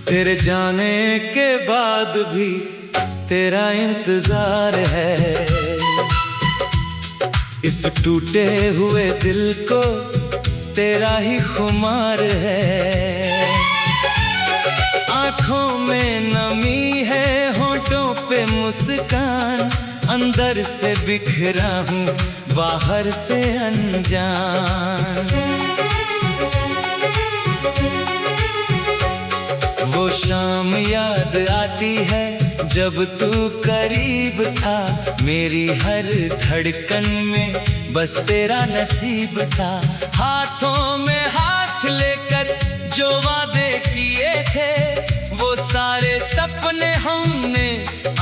तेरे जाने के बाद भी तेरा इंतजार है। इस टूटे हुए दिल को तेरा ही खुमार है। आँखों में नमी है, होठों पे मुस्कान, अंदर से बिखरा हूँ, बाहर से अनजान। वो शाम याद आती है जब तू करीब था, मेरी हर धड़कन में बस तेरा नसीब था। हाथों में हाथ लेकर जो वादे किए थे, वो सारे सपने हमने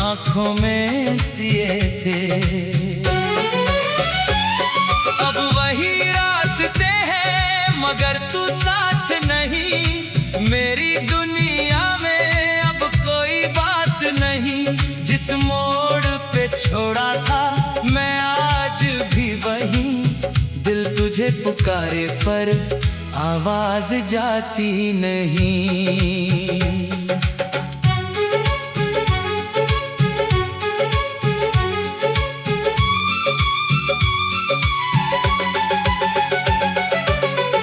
आँखों में सिए थे। अब वही रास्ते हैं मगर तू साथ नहीं, मेरी दुनिया में अब कोई बात नहीं। जिस मोड़ पे छोड़ा था मैं आज भी वहीं, दिल तुझे पुकारे पर आवाज जाती नहीं।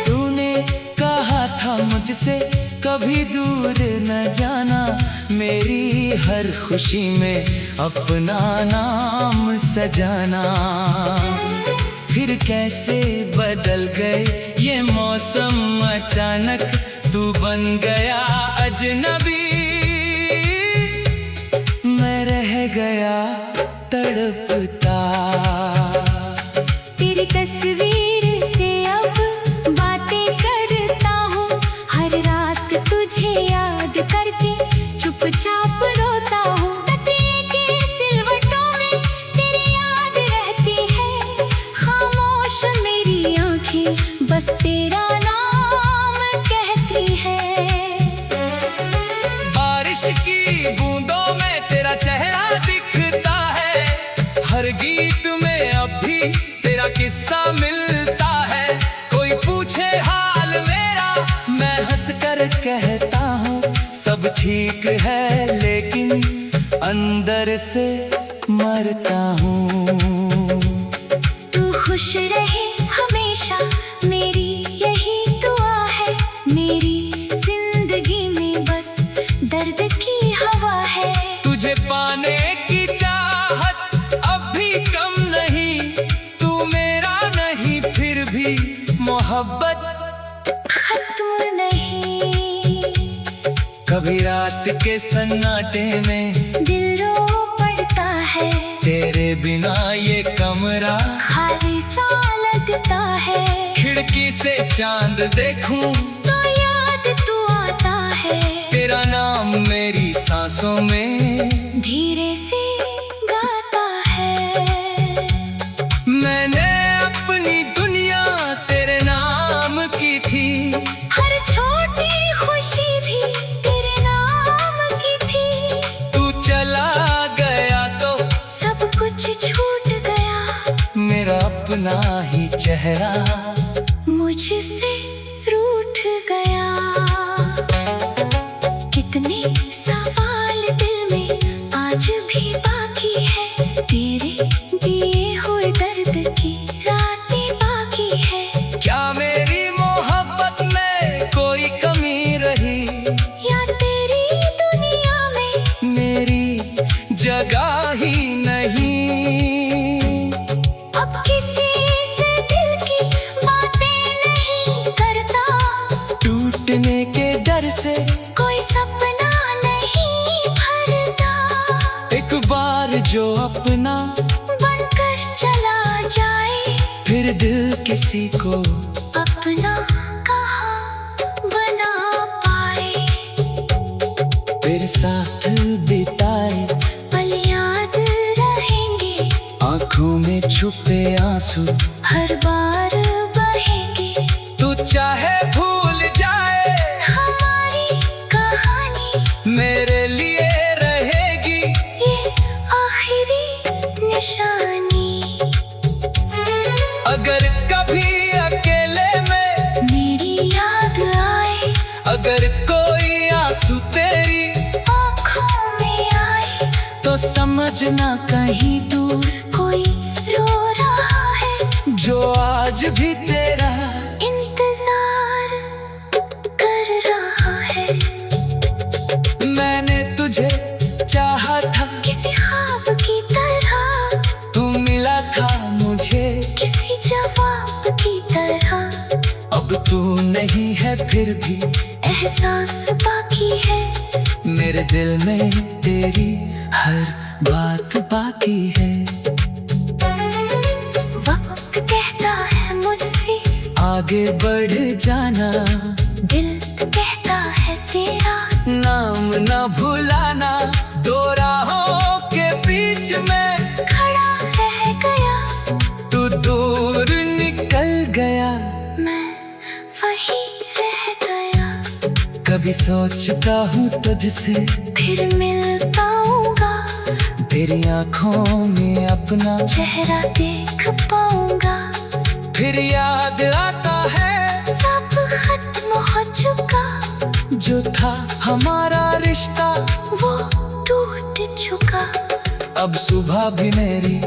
तूने कहा था मुझसे कभी दूर न जाना, मेरी हर खुशी में अपना नाम सजाना। फिर कैसे बदल गए ये मौसम अचानक, तू बन गया अजनबी, मैं रह गया तड़पता। तेरी तस्वीर से अब बातें करता हूँ, हर रात तुझे याद करके चुपचाप रोता हूँ। तकिए के सिलवटों में तेरी याद रहती है, खामोश मेरी आँखें बस तेरा नाम कहती है। बारिश की बूंदों में तेरा चेहरा दिखता है, हर गीत में अब भी तेरा किस्सा मिलता है। कोई पूछे हाल मेरा मैं हंसकर कहता हूँ सब ठीक है, लेकिन अंदर से मरता हूँ। तू खुश रहे हमेशा मेरी यही दुआ है, मेरी जिंदगी में बस दर्द की हवा है। तुझे पाने की चाहत अब भी कम नहीं, तू मेरा नहीं फिर भी मोहब्बत खत्म नहीं। कभी रात के सन्नाटे में दिल रो पड़ता है, तेरे बिना ये कमरा खाली सा लगता है। खिड़की से चांद देखूं तो याद तू आता है, तेरा नाम मेरी सांसों में धीरे से गाता है। मैंने अपनी दुनिया तेरे नाम की थी, हर छोटी खुशी भी तेरे नाम की थी। तू चला गया तो सब कुछ छूट गया, मेरा अपना ही चेहरा मुझसे रूठ गया। कितने सवाल दिल में आज भी बाकी है, तेरे दिए हुए दर्द की रातें बाकी है। क्या मेरी मोहब्बत में कोई कमी रही, या तेरी दुनिया में मेरी जगह ही नहीं। अब किसी से दिल की बातें नहीं करता, टूटने के डर से कोई सपना नहीं भरता। एक बार जो अपना बनकर चला जाए, फिर दिल किसी को अपना कहाँ बना पाए। तेरे साथ बिताए पल याद रहेंगे, आँखों में छुपे आंसू हर बार बहेंगे। तू चाहे भूल जाए हमारी कहानी मेरे लिए रहेगी ये आखिरी निशानी। अगर कभी अकेले में मेरी याद आए, अगर कोई आंसू तेरे आज ना कहीं दूर कोई रो रहा है, जो आज भी तेरा इंतजार कर रहा है। मैंने तुझे चाहा था किसी ख्वाब की तरह, तू मिला था मुझे किसी जवाब की तरह। अब तू नहीं है फिर भी एहसास बाकी है, मेरे दिल में तेरी हर बात बाकी है। वक्त कहता है मुझसे आगे बढ़ जाना, दिल कहता है तेरा नाम न भुलाना। दो राहों के बीच में खड़ा रह गया, तू दूर निकल गया। मैं वहीं रह गया। कभी सोचता हूँ तुझसे फिर मिल पाऊंगा, तेरी आँखों में अपना चेहरा देख पाऊंगा। फिर याद आता है सब खत्म हो चुका, जो था हमारा रिश्ता वो टूट चुका। अब सुबह भी मेरी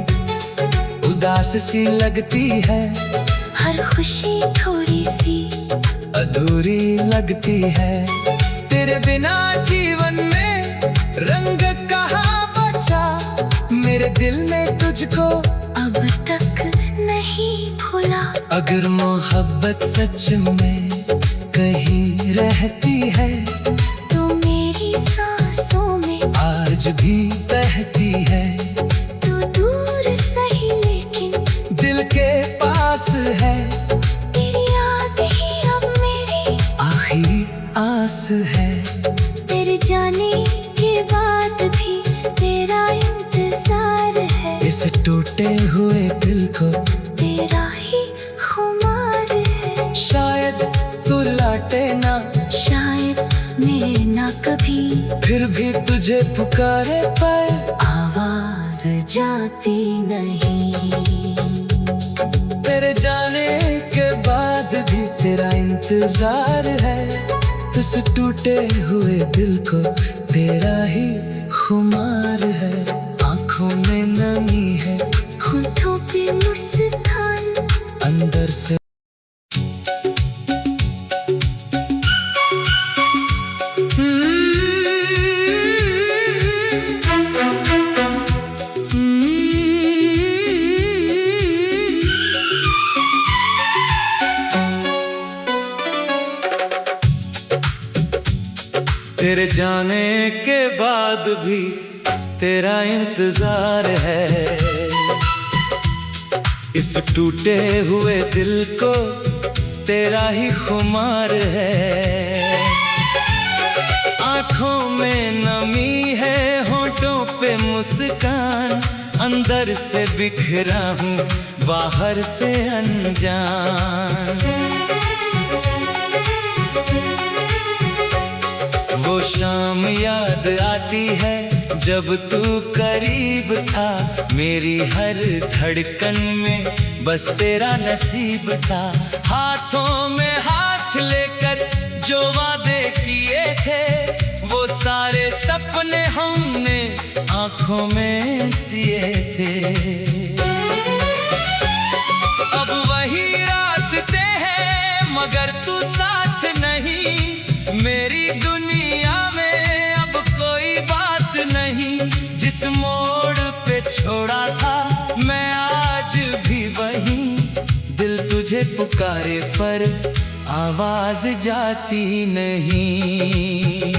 उदास सी लगती है, हर खुशी थोड़ी सी अधूरी लगती है। तेरे बिना जीवन में रंग कहाँ बचा, मेरे दिल में तुझको अब तक नहीं भूला। अगर मोहब्बत सच में कहीं रहती है, तो मेरी सांसों में आज भी बहती है। तू दूर सही लेकिन दिल के पास है, तेरी याद ही अब मेरी आखिरी आस है। तेरे जाने के बाद भी तेरा इंतजार है, इस टूटे हुए दिल को तेरा ही खुमार है। शायद तू लौटे ना, शायद मैं ना कभी फिर भी तुझे पुकारे पर आवाज जाती नहीं। तेरे जाने के बाद भी तेरा इंतजार है। इस टूटे हुए दिल को तेरा ही खुमार है। आँखों में नमी है, होठों पे मुस्कान, अंदर से तेरे जाने के बाद भी तेरा इंतजार है। इस टूटे हुए दिल को तेरा ही खुमार है। आँखों में नमी है, होठों पे मुस्कान, अंदर से बिखरा हूँ बाहर से अनजान। वो शाम याद आती है जब तू करीब था, मेरी हर धड़कन में बस तेरा नसीब था। हाथों में हाथ लेकर जो वादे किए थे, वो सारे सपने हमने आँखों में सिए थे। अब वही रास्ते हैं मगर तू साथ नहीं, मेरी दुनिया में अब कोई बात नहीं। जिस मोड़ पे छोड़ा था मैं आज भी वहीं, दिल तुझे पुकारे पर आवाज जाती नहीं।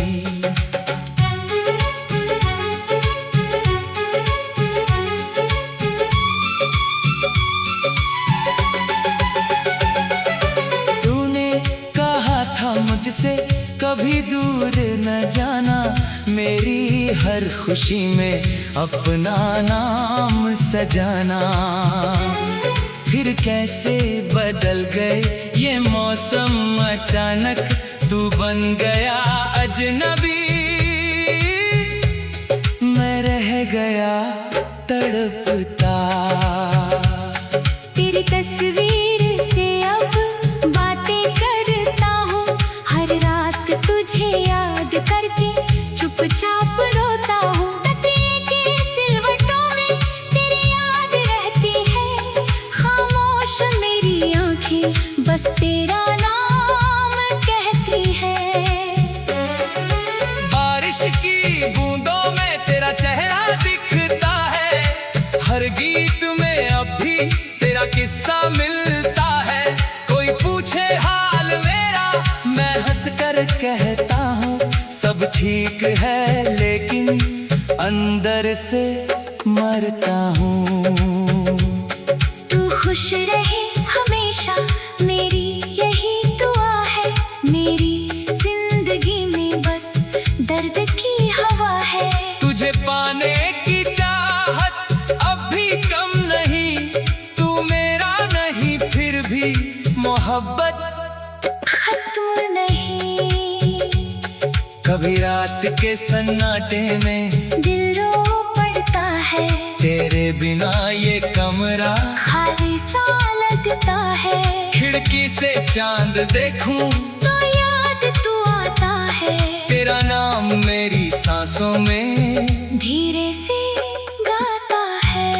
तूने कहा था मुझसे कभी दूर न जाना, मेरी हर खुशी में अपना नाम सजाना। फिर कैसे बदल गए ये मौसम अचानक, तू बन गया अजनबी, मैं रह गया तड़पता। तेरी तस्वीर से अब बातें करता हूँ, हर रात तुझे याद करके चुपचाप रोता हूँ। तकिए के सिलवट बस तेरा नाम कहती है। बारिश की बूंदों में तेरा चेहरा दिखता है, हर गीत में अब भी तेरा किस्सा मिलता है। कोई पूछे हाल मेरा, मैं हंसकर कहता हूँ सब ठीक है, लेकिन अंदर से मरता हूँ। तू खुश रहे हमेशा, मेरी यही दुआ है। मेरी जिंदगी में बस दर्द की हवा है। तुझे पाने की चाहत अब भी कम नहीं, तू मेरा नहीं फिर भी मोहब्बत खत्म नहीं। कभी रात के सन्नाटे में दिल रो पड़ता है, तेरे बिना ये कमरा खाली सा लगता है। खिड़की से चांद देखूं तो याद तू आता है, तेरा नाम मेरी सांसों में धीरे से गाता है।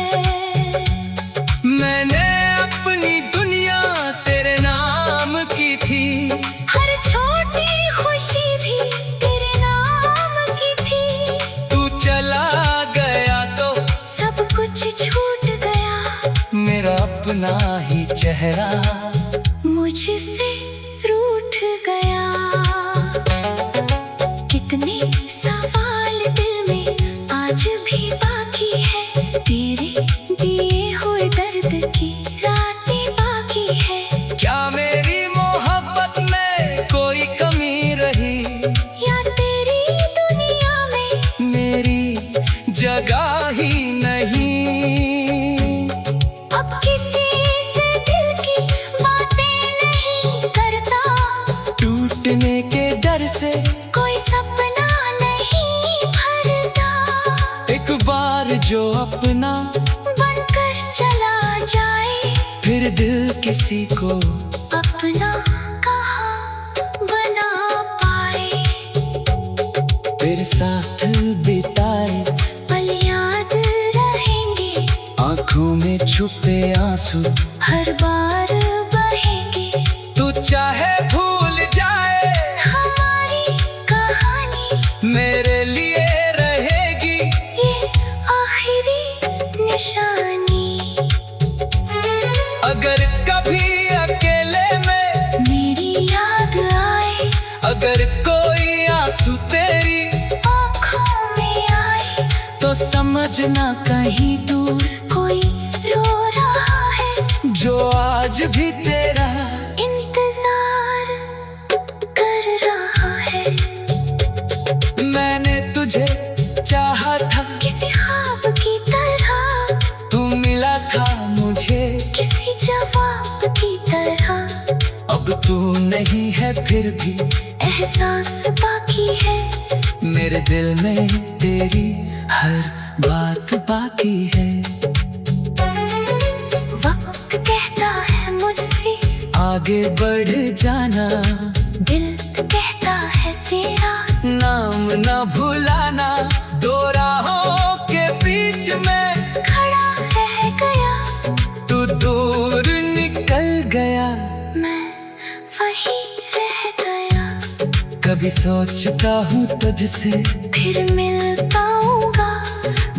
मैंने अपनी दुनिया तेरे नाम की थी, हर छोटी खुशी भी तेरे नाम की थी। तू चला गया तो सब कुछ छूट गया, मेरा अपना ही चेहरा मुझसे रूठ गया। कितने सवाल दिल में आज भी बाकी है, तेरे दिए हुए दर्द की रातें बाकी है। क्या मेरी मोहब्बत में कोई कमी रही, या तेरी दुनिया में मेरी जगह ही नहीं। अब किसी से दिल की बातें नहीं करता, टूटने के डर से कोई सपना नहीं भरता। एक बार जो अपना बनकर चला जाए, फिर दिल किसी को अपना कहाँ बना पाए। फिर साथ बिताए पल याद रहेंगे, आंखों में छुपे आंसू हर बार बहेंगे। तू चाहे भूल जाए हमारी कहानी मेरे लिए रहेगी ये आखिरी निशानी। अगर कभी अकेले में मेरी याद आए, अगर कोई आंसू तेरी आँखों में आए, तो समझना कहीं दूर कोई रो रहा है, जो आज भी तेरा इंतजार कर रहा है। मैंने तुझे चाहा था, किसी ख्वाब की तरह, तू मिला था मुझे किसी जवाब की तरह। अब तू नहीं है फिर भी एहसास बाकी है, मेरे दिल में तेरी हर बात बाकी है। वक्त कहता है मुझसे आगे बढ़ जाना, दिल कहता है तेरा नाम न भुलाना। दो राहों के बीच में खड़ा रह गया, तू दूर निकल गया। मैं वहीं रह गया। कभी सोचता हूँ तुझसे फिर मिल पाऊंगा,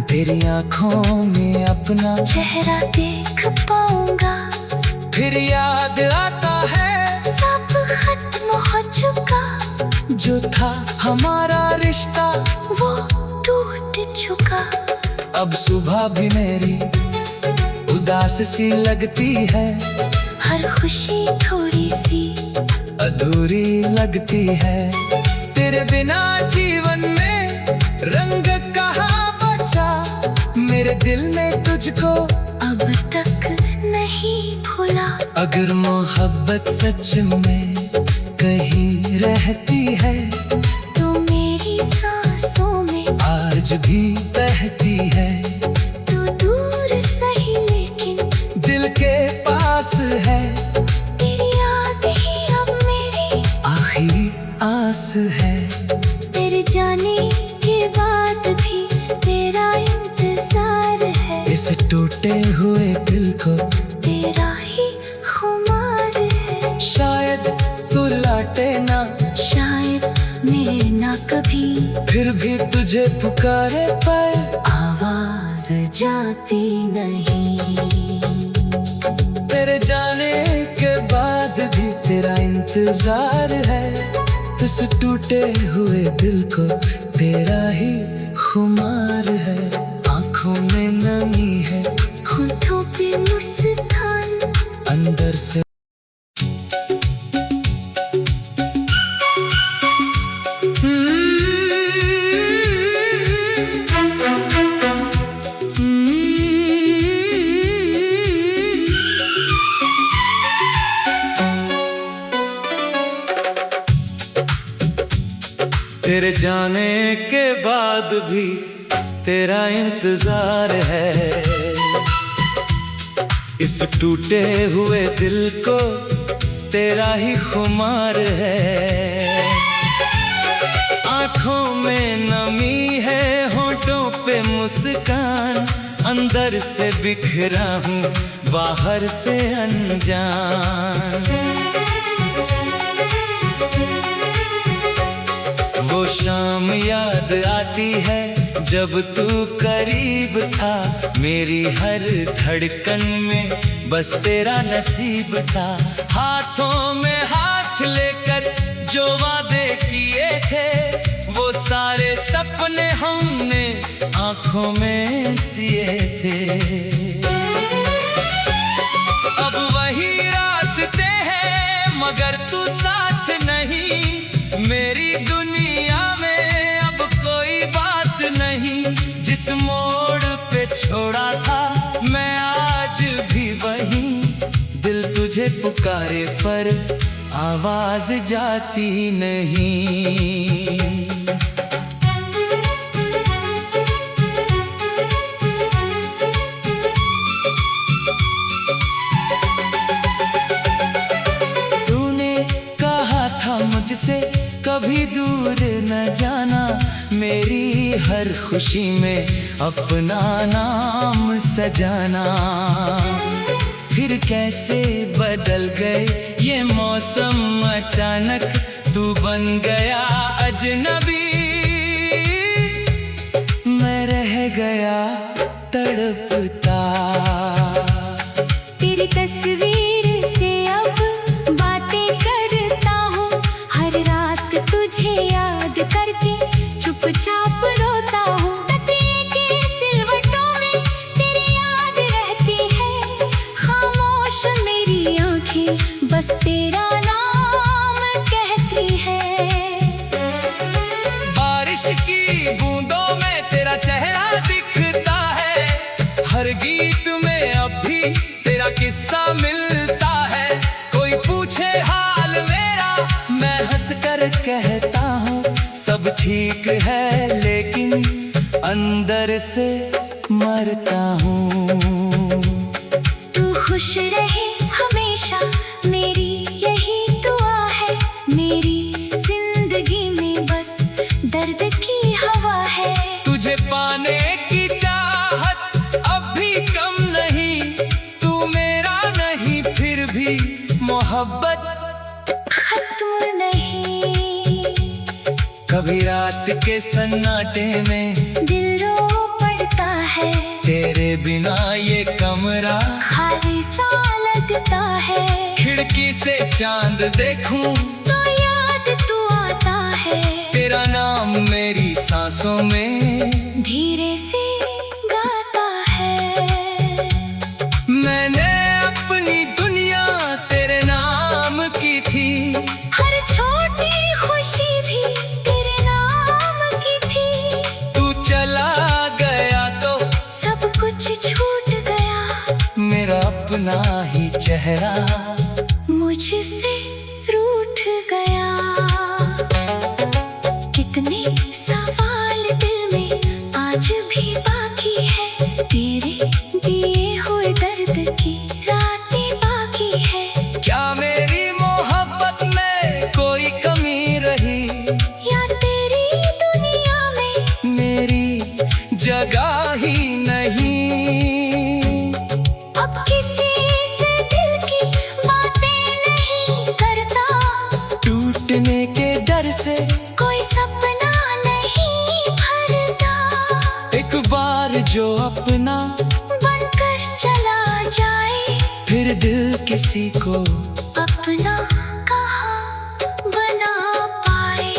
तेरी आंखों में अपना चेहरा देख पाऊंगा। फिर याद आता है सब खत्म हो चुका, जो था हमारा रिश्ता वो टूट चुका। अब सुबह भी मेरी उदास सी लगती है, हर खुशी थोड़ी सी अधूरी लगती है। तेरे बिना जीवन में रंग कहाँ बचा, मेरे दिल में तुझको अब तक नहीं भूला। अगर मोहब्बत सच में कहीं रहती है, तो मेरी सांसों में आज भी बहती है। तू दूर सही लेकिन दिल के पास है, तेरी याद ही अब मेरी आखिरी आस है। तेरे जाने के बाद भी तेरा इंतजार है, इस टूटे हुए दिल को तेरा ही खुमार है। शायद तू लौटे ना, शायद मैं ना कभी, फिर भी तुझे पुकारे पर आवाज जाती नहीं। तेरे जाने के बाद भी तेरा इंतजार है, इस टूटे हुए दिल को तेरा ही खुमार है। आंखों में नमी है, होठों पे मुस्कान, अंदर से तेरे जाने के बाद भी तेरा इंतजार है, इस टूटे हुए दिल को तेरा ही खुमार है। आंखों में नमी है, होठों पे मुस्कान, अंदर से बिखरा हूँ बाहर से अनजान। वो शाम याद आती है जब तू करीब था, मेरी हर धड़कन में बस तेरा नसीब था। हाथों में हाथ लेकर जो वादे किए थे, वो सारे सपने हमने आंखों में सिए थे। अब वही रास्ते हैं मगर तू साथ नहीं, मेरी दुनिया में अब कोई बात नहीं। जिस मोड़ पे छोड़ा था मैं आज भी वहीं, दिल तुझे पुकारे पर आवाज जाती नहीं। तूने कहा था मुझसे कभी दूर न जाना, मेरी हर खुशी में अपना नाम सजाना। फिर कैसे बदल गए ये मौसम अचानक, तू बन गया अजनबी, मैं रह गया तड़पता। तेरी तस्वीर से अब बातें करता हूँ, हर रात तुझे याद करके चुपचाप रोता हूँ। तकिए के सिलवटों में तेरी याद रहती है, खामोश मेरी आंखें बस तेरा नाम कहती है। बारिश की बूंदों में तेरा चेहरा दिखता है, हर गीत में अब भी तेरा किस्सा मिलता है। कोई पूछे हाल मेरा मैं हंस कर कहता हूँ सब ठीक है, लेकिन अंदर से मरता हूँ। तू खुश रहे हमेशा मेरी यही दुआ है, मेरी जिंदगी में बस दर्द की हवा है। तुझे पाने की चाहत अब भी कम नहीं, तू मेरा नहीं फिर भी मोहब्बत खत्म नहीं। कभी रात के सन्नाटे में दिल रो पड़ता है, तेरे बिना ये कमरा खाली सा लगता है। खिड़की से चांद देखूं तो याद तू आता है, तेरा नाम मेरी सांसों में धीरे से गाता है। मैंने अपनी दुनिया तेरे नाम की थी, हर छोटी खुशी भी तेरे नाम की थी। तू चला गया तो सब कुछ छूट गया, मेरा अपना ही चेहरा मुझसे रूठ गया। कितने सवाल दिल में आज भी बाकी है, तेरे दिए हुए दर्द की रातें बाकी है। क्या मेरी मोहब्बत में कोई कमी रही, या तेरी दुनिया में मेरी जगह ही नहीं। अब किसी से दिल की टूटने के डर से कोई सपना नहीं भरता। एक बार जो अपना बनकर चला जाए, फिर दिल किसी को अपना कहाँ बना पाए।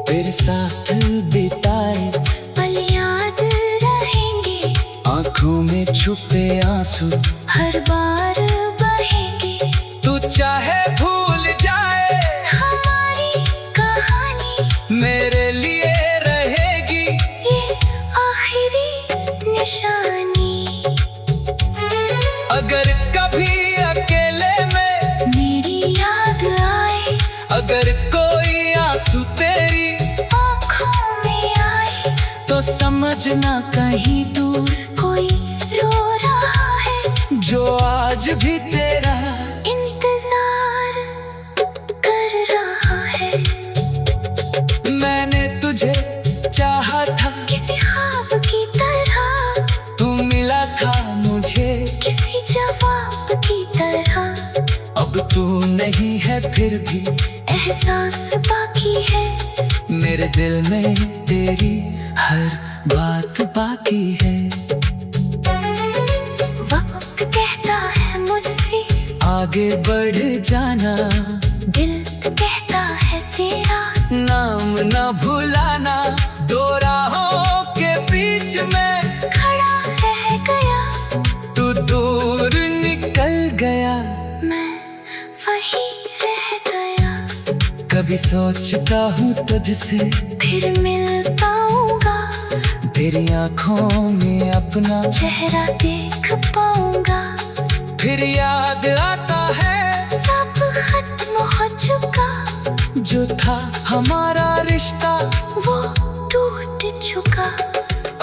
तेरे साथ बिताए पल याद रहेंगे, आंखों में छुपे आंसू हर बार बहेंगे। तू चाहे भूल जाए, हमारी कहानी मेरे लिए रहेगी ये आखिरी निशानी। अगर कभी अकेले में मेरी याद आए, अगर कोई आंसू तेरी आँखों में आए, तो समझना कहीं दूर कोई रो रहा है, जो आज भी तेरा इंतजार कर रहा है। मैंने तुझे चाहा था, किसी ख्वाब की तरह, तू मिला था मुझे किसी जवाब की तरह। अब तू नहीं है फिर भी एहसास बाकी है, मेरे दिल में तेरी हर बात बाकी है। वक्त कहता है मुझसे आगे बढ़ जाना, दिल कहता है तेरा नाम न भुलाना। दो राहों के बीच में खड़ा रह गया, तू दूर निकल गया। मैं वही रह गया। कभी सोचता हूँ तुझसे फिर मिल पाऊंगा, तेरी आंखों में अपना चेहरा देख पाऊंगा। फिर याद आता है सब खत्म हो चुका, जो था हमारा रिश्ता वो टूट चुका।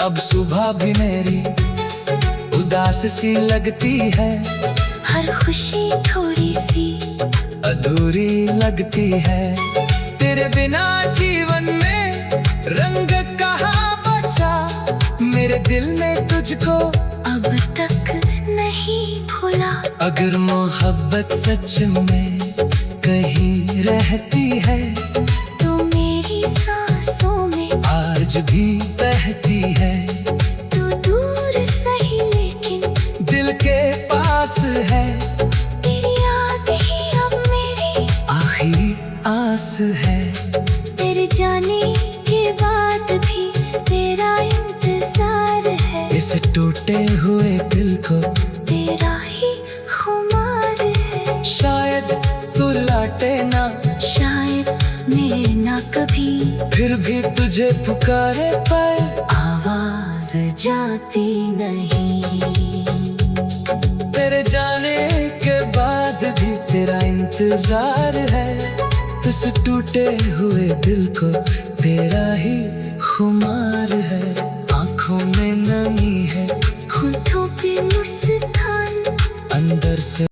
अब सुबह भी मेरी उदास सी लगती है, हर खुशी थोड़ी सी अधूरी लगती है। तेरे बिना जीवन में रंग कहाँ बचा, मेरे दिल में तुझको अब तक नहीं भूला। अगर मोहब्बत सच में कहीं रहती है, तू मेरी सांसों में आज भी बहती है। तू दूर सही लेकिन दिल के पास है, तेरी याद ही अब मेरी आखिरी आस है। तेरे जाने के बाद भी तेरा इंतजार है, इस टूटे हुए दिल को तेरा ही खुमार है। शायद तू लौटे ना, शायद मैं ना कभी फिर भी तुझे पुकारे पर आवाज जाती नहीं। तेरे जाने के बाद भी तेरा इंतजार है। इस टूटे हुए दिल को तेरा ही खुमार है। आंखों में नमी है, होठों पे मुस्कान, अंदर से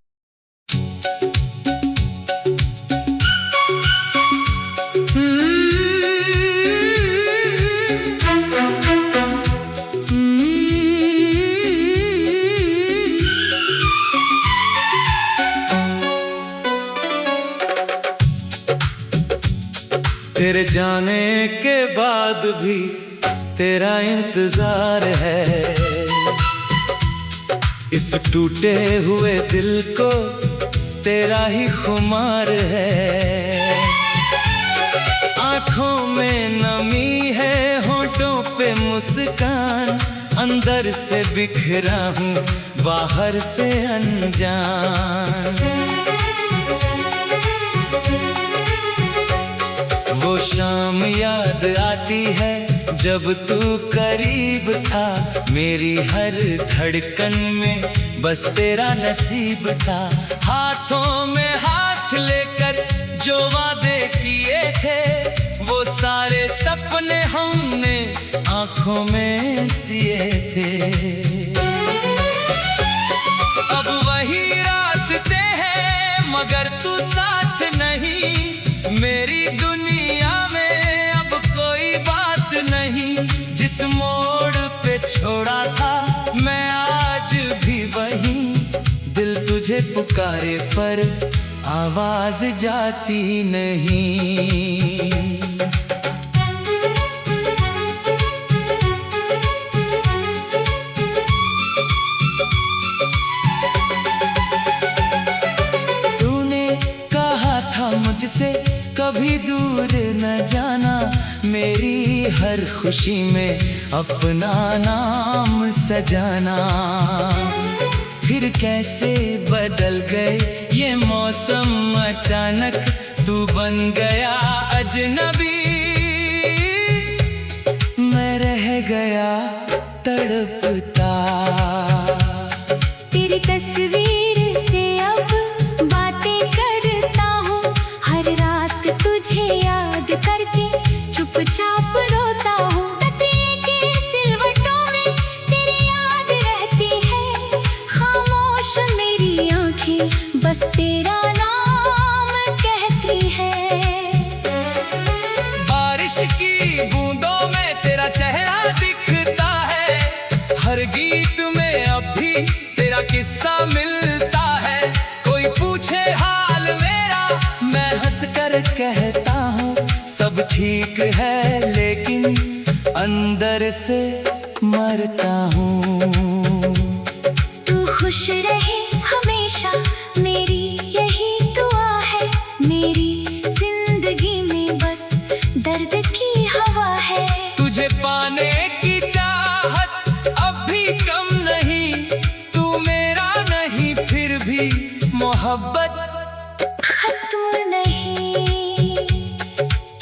तेरे जाने के बाद भी तेरा इंतजार है। इस टूटे हुए दिल को तेरा ही खुमार है। आंखों में नमी है, होठों पे मुस्कान, अंदर से बिखरा हूँ, बाहर से अनजान। वो शाम याद आती है जब तू करीब था, मेरी हर धड़कन में बस तेरा नसीब था। हाथों में हाथ लेकर जो वादे किए थे, वो सारे सपने हमने आंखों में सिए थे। अब वही रास्ते हैं मगर तू साथ नहीं, मेरी दुनिया में अब कोई बात नहीं। जिस मोड़ पे छोड़ा था मैं आज भी वहीं, दिल तुझे पुकारे पर आवाज जाती नहीं। तूने कहा था मुझसे कभी दूर न जाना, मेरी हर खुशी में अपना नाम सजाना। फिर कैसे बदल गए ये मौसम अचानक, तू बन गया अजनबी, मैं रह गया तड़पता। तेरी तस्वीर से अब बातें करता हूँ, हर रात तुझे याद करके चुपचाप रोता हूँ। तकिए के सिलवटों में तेरी याद रहती है, खामोश मेरी आंखें बस तेरा नाम कहती है। बारिश की बूंदों में तेरा चेहरा दिखता है, हर गीत में अब भी तेरा किस्सा मिलता है। कोई पूछे हाल मेरा, मैं हंस कर कहता हूँ सब ठीक है, लेकिन अंदर से मरता हूँ। तू खुश रहे हमेशा, मेरी यही दुआ है। मेरी जिंदगी में बस दर्द की हवा है। तुझे पाने की चाहत अब भी कम नहीं, तू मेरा नहीं फिर भी मोहब्बत खत्म नहीं।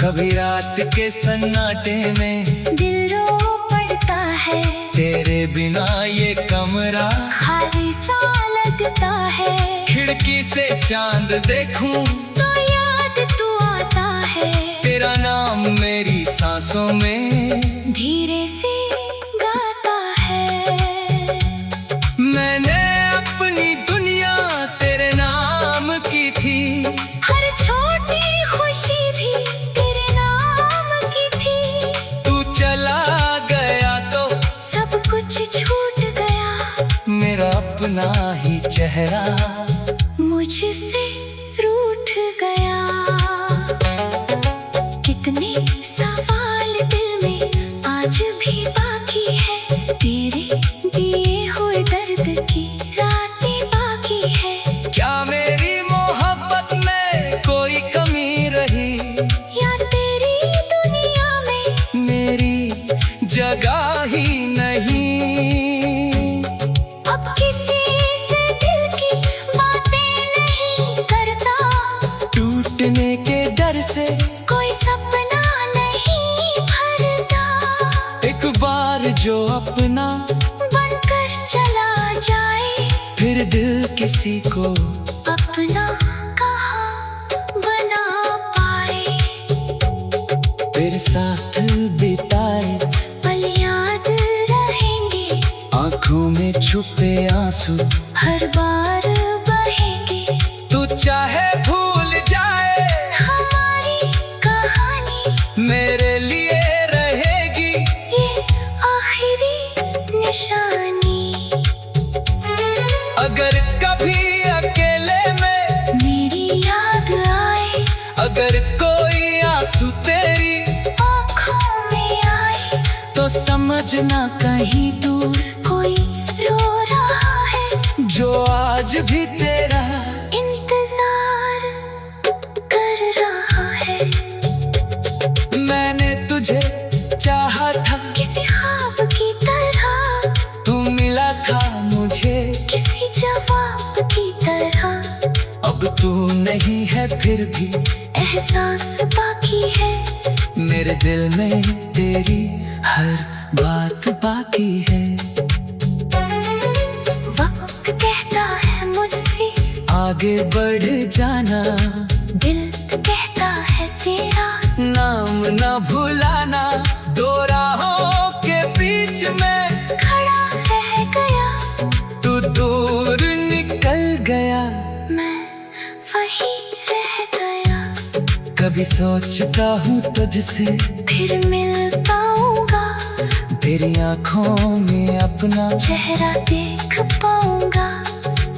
कभी रात के सन्नाटे में दिल रो पड़ता है, तेरे बिना ये कमरा खाली सा लगता है। खिड़की से चांद देखूं तो याद तू आता है, तेरा नाम मेरी सांसों में धीरे से गाता है। मैंने अपनी दुनिया तेरे नाम की थी, हर छोटी खुशी भी तेरे नाम की थी। तू चला गया तो सब कुछ छूट गया, मेरा अपना ही चेहरा मुझसे रूठ गया। कितने सवाल दिल में आज भी बाकी है, तेरे दिए हुए दर्द की रातें बाकी है। क्या मेरी मोहब्बत में कोई कमी रही, या तेरी दुनिया में मेरी जगह ही नहीं। अब किसी से दिल की बातें नहीं करता, टूटने के डर से कोई सपना नहीं भरता। एक बार जो अपना बनकर चला जाए, फिर दिल किसी को अपना कहाँ बना पाए। तेरे साथ बिताए पल याद रहेंगे, आंखों में छुपे आंसू हर बार बहेंगे। तू चाहे भूल जाए हमारी कहानी मेरे लिए रहेगी ये आखिरी निशानी। अगर कभी अकेले में मेरी याद आए, अगर कोई आंसू तेरी आँखों में आए, तो समझना कहीं दूर कोई रो रहा है, जो आज भी तेरा इंतजार कर रहा है। मैंने तुझे चाहा था किसी ख्वाब की तरह, तू मिला था मुझे किसी जवाब की तरह। अब तू नहीं है फिर भी एहसास बाकी है, मेरे दिल में तेरी हर बात बाकी है। वक्त कहता है मुझसे आगे बढ़ जाना, दिल कहता है तेरा नाम न भुलाना। दो राहों के बीच में खड़ा रह गया, तू दूर निकल गया। मैं वहीं रह गया। कभी सोचता हूँ तुझसे फिर मिल पाऊंगा, तेरी आंखों में अपना चेहरा देख पाऊंगा।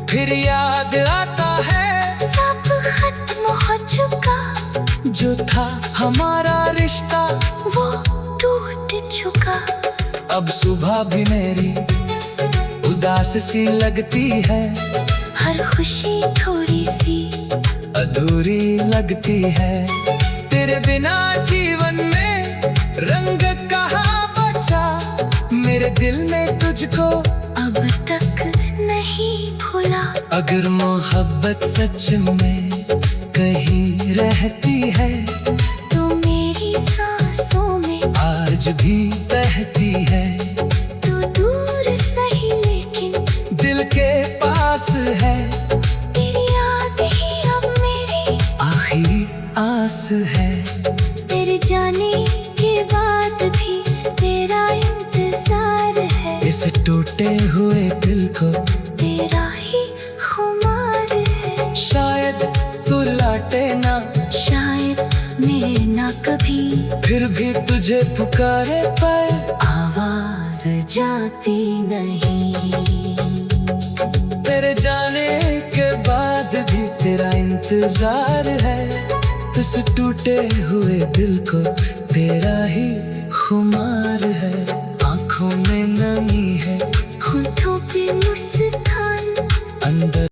फिर याद आता है सब अब सुबह भी मेरी उदास सी लगती है, हर खुशी थोड़ी सी अधूरी लगती है। तेरे बिना जीवन में रंग कहाँ बचा, मेरे दिल में तुझको अब तक नहीं भूला। अगर मोहब्बत सच में कहीं रहती है, तो मेरी सांसों में आज भी बहती है। तू दूर सही लेकिन दिल के पास है, तेरी याद ही अब मेरी आखिरी आस है। तेरे जाने के बाद भी तेरा इंतजार है, इस टूटे हुए दिल को तेरा ही खुमार है। शायद तू लौटे ना, शायद मैं ना कभी, फिर भी तुझे पुकारे पर आवाज जाती नहीं। तेरे जाने के बाद भी तेरा इंतजार है, इस टूटे हुए दिल को तेरा ही